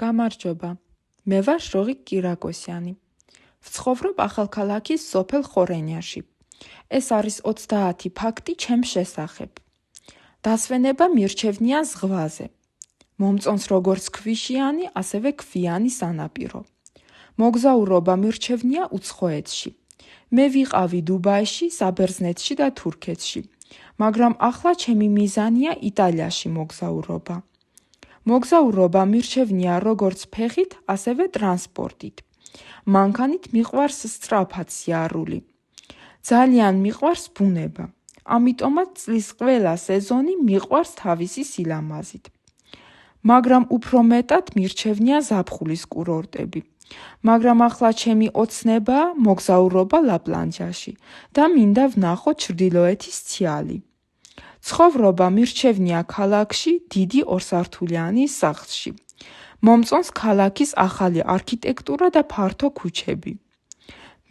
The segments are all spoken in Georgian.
გამარჯობა, მე ვარ ჟოღი კირაკოსიანი. ვცხოვრობ ახალქალაქის სოფელ ხორენიაში. ეს არის 30 ფაქტი ჩემს შესახებ. დასვენება მირჩევნია ზღვაზე. მომწონს როგორც ქვიშიანი, ასევე ქვიანი სანაპირო. მოგზაურობა მირჩევნია უცხოეთში. მე ვიყავი დუბაიში, საბერძნეთში და თურქეთში, მაგრამ ახლა ჩემი მიზანია იტალიაში მოგზაურობა. მოგზაურობა მირჩევნია როგორც ფეხით, ასევე ტრანსპორტით. მანქანით მიყვარს სწრაფად სიარული. ძალიან მიყვარს ბუნება. ამიტომაც წლის ყველა სეზონი მიყვარს თავისი სილამაზით. მაგრამ უფრო მეტად მირჩევნია ზაფხულის კურორტები. მაგრამ ახლა ჩემი ოცნებაა მოგზაურობა ლაპლანდიაში და მინდა ვნახო ჩრდილოეთის ციალი. ცხოვრობა მირჩევნია ქალაქში, დიდი ორსართულიანი სახლში. მომწონს ქალაქის ახალი არქიტექტურა და ფართო ქუჩები.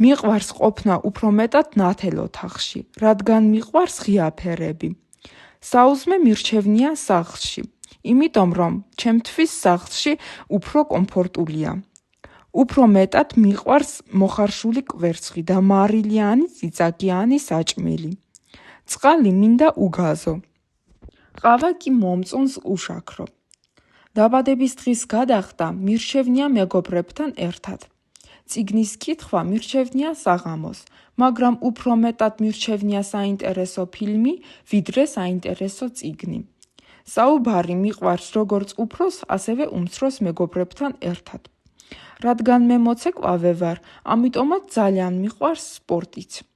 მიყვარს ყოფნა უფრო მეტად ნათელ ოთახში, რადგან მიყვარს ღია ფერები. საუზმე მირჩევნია სახლში, იმიტომ რომ ჩემთვის სახლში უფრო კომფორტულია. უფრო მეტად მიყვარს მოხარშული კვერცხი და მარილიანი წიწაკიანი საჭმელი. წყალი მინდა უგაზო. ყავა კი მომწონს უშაქრო. დაბადების დღის გადახდა მირჩევნია მეგობრებთან ერთად. წიგნის კითხვა მირჩევნია საღამოს, მაგრამ უფრო მეტად მირჩევნია საინტერესო ფილმი, ვიდრე საინტერესო წიგნი. საუბარი მიყვარს როგორც უფროს, ასევე უმცროს მეგობრებთან ერთად. რადგან მე მოცეკვავე ვარ, ამიტომაც ძალიან მიყვარს სპორტიც.